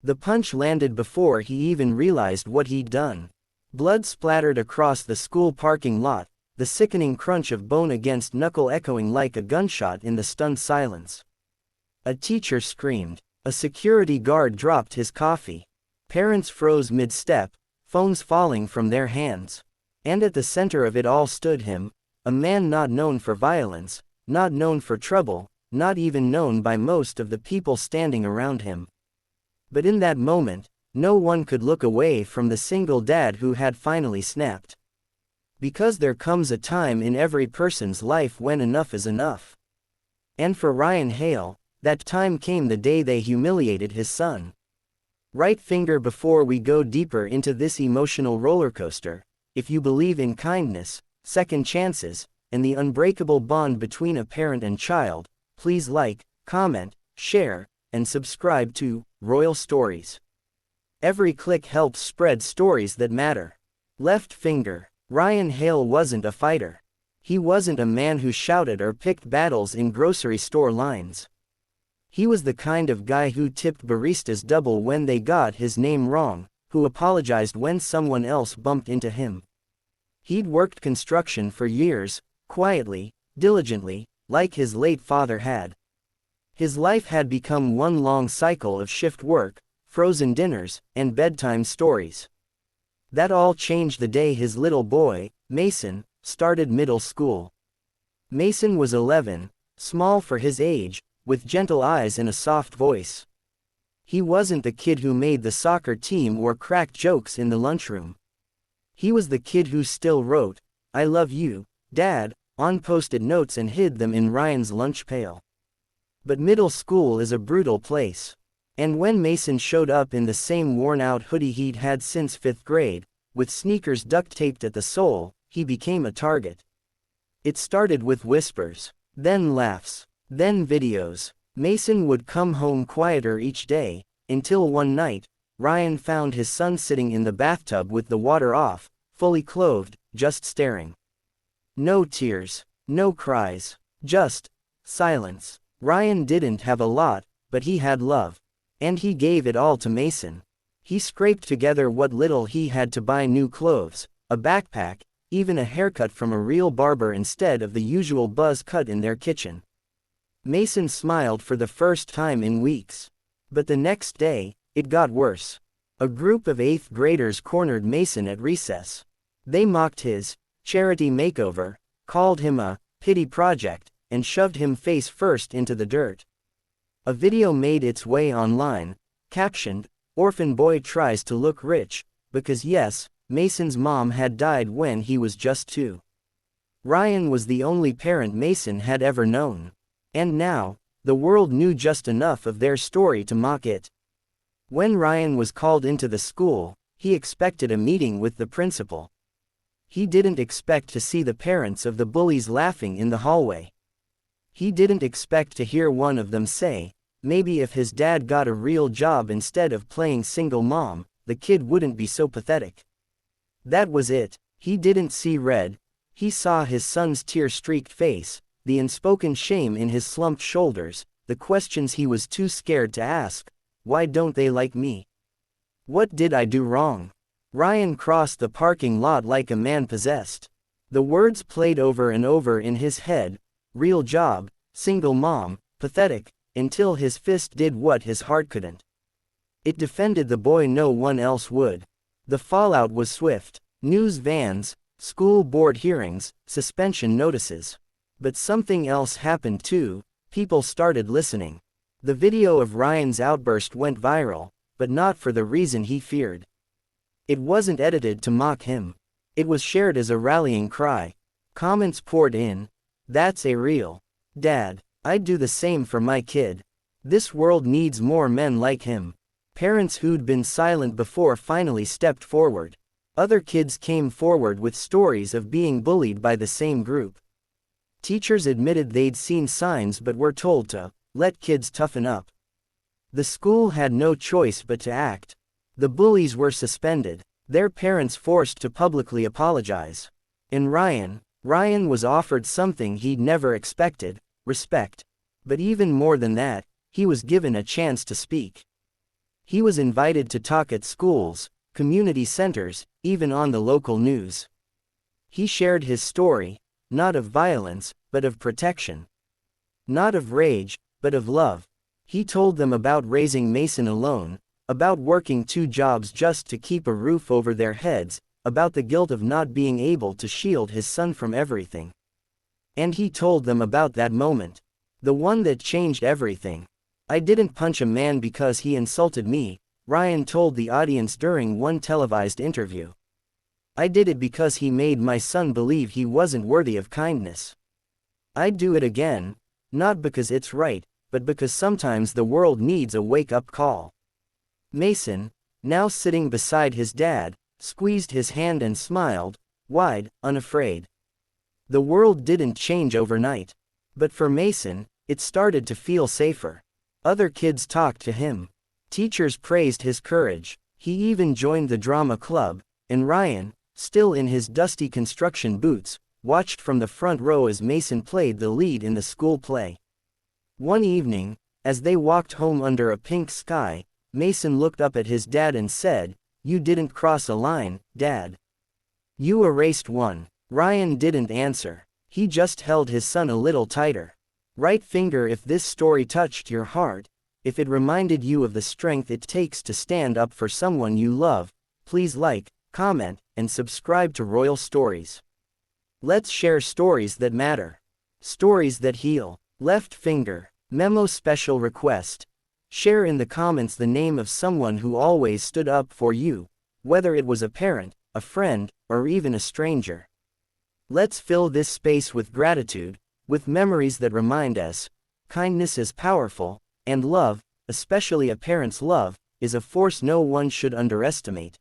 The punch landed before he even realized what he'd done. Blood splattered across the school parking lot, the sickening crunch of bone against knuckle echoing like a gunshot in the stunned silence. A teacher screamed. A security guard dropped his coffee. Parents froze mid-step, phones falling from their hands. And at the center of it all stood him, a man not known for violence, not known for trouble, not even known by most of the people standing around him. But in that moment, no one could look away from the single dad who had finally snapped. Because there comes a time in every person's life when enough is enough. And for Ryan Hale, that time came the day they humiliated his son. Right finger, before we go deeper into this emotional roller coaster, if you believe in kindness, second chances, and the unbreakable bond between a parent and child, please like, comment, share, and subscribe to Royal Stories. Every click helps spread stories that matter. Left finger. Ryan Hale wasn't a fighter. He wasn't a man who shouted or picked battles in grocery store lines. He was the kind of guy who tipped baristas double when they got his name wrong, who apologized when someone else bumped into him. He'd worked construction for years, quietly, diligently, like his late father had. His life had become one long cycle of shift work, frozen dinners, and bedtime stories. That all changed the day his little boy, Mason, started middle school. Mason was 11, small for his age, with gentle eyes and a soft voice. He wasn't the kid who made the soccer team or cracked jokes in the lunchroom. He was the kid who still wrote, "I love you, Dad," on post-it notes and hid them in Ryan's lunch pail. But middle school is a brutal place. And when Mason showed up in the same worn-out hoodie he'd had since 5th grade, with sneakers duct-taped at the sole, he became a target. It started with whispers, then laughs, then videos. Mason would come home quieter each day, until one night, Ryan found his son sitting in the bathtub with the water off, fully clothed, just staring. No tears, no cries, just silence. Ryan didn't have a lot, but he had love. And he gave it all to Mason. He scraped together what little he had to buy new clothes, a backpack, even a haircut from a real barber instead of the usual buzz cut in their kitchen. Mason smiled for the first time in weeks. But the next day, it got worse. A group of 8th graders cornered Mason at recess. They mocked his charity makeover, called him a pity project, and shoved him face first into the dirt. A video made its way online, captioned, "Orphan boy tries to look rich," because yes, Mason's mom had died when he was just 2. Ryan was the only parent Mason had ever known. And now, the world knew just enough of their story to mock it. When Ryan was called into the school, he expected a meeting with the principal. He didn't expect to see the parents of the bullies laughing in the hallway. He didn't expect to hear one of them say, maybe if his dad got a real job instead of playing single mom, the kid wouldn't be so pathetic. That was it. He didn't see red. He saw his son's tear-streaked face, the unspoken shame in his slumped shoulders, the questions he was too scared to ask. Why don't they like me? What did I do wrong? Ryan crossed the parking lot like a man possessed. The words played over and over in his head. Real job, single mom, pathetic, until his fist did what his heart couldn't. It defended the boy no one else would. The fallout was swift. News vans, school board hearings, suspension notices. But something else happened too. People started listening. The video of Ryan's outburst went viral, but not for the reason he feared. It wasn't edited to mock him. It was shared as a rallying cry. Comments poured in. "That's a real dad. I'd do the same for my kid. This world needs more men like him." Parents who'd been silent before finally stepped forward. Other kids came forward with stories of being bullied by the same group. Teachers admitted they'd seen signs but were told to let kids toughen up. The school had no choice but to act. The bullies were suspended, their parents forced to publicly apologize. And Ryan was offered something he'd never expected, respect. But even more than that, he was given a chance to speak. He was invited to talk at schools, community centers, even on the local news. He shared his story, not of violence, but of protection. Not of rage, but of love. He told them about raising Mason alone, about working 2 jobs just to keep a roof over their heads, about the guilt of not being able to shield his son from everything. And he told them about that moment. The one that changed everything. "I didn't punch a man because he insulted me," Ryan told the audience during one televised interview. "I did it because he made my son believe he wasn't worthy of kindness. I'd do it again, not because it's right, but because sometimes the world needs a wake-up call." Mason, now sitting beside his dad, squeezed his hand and smiled, wide, unafraid. The world didn't change overnight. But for Mason, it started to feel safer. Other kids talked to him. Teachers praised his courage. He even joined the drama club, and Ryan, still in his dusty construction boots, watched from the front row as Mason played the lead in the school play. One evening, as they walked home under a pink sky, Mason looked up at his dad and said, "You didn't cross a line, Dad. You erased one." Ryan didn't answer. He just held his son a little tighter. Right finger, if this story touched your heart, if it reminded you of the strength it takes to stand up for someone you love, please like, comment, and subscribe to Royal Stories. Let's share stories that matter. Stories that heal. Left finger. Memo special request. Share in the comments the name of someone who always stood up for you, whether it was a parent, a friend, or even a stranger. Let's fill this space with gratitude, with memories that remind us, kindness is powerful, and love, especially a parent's love, is a force no one should underestimate.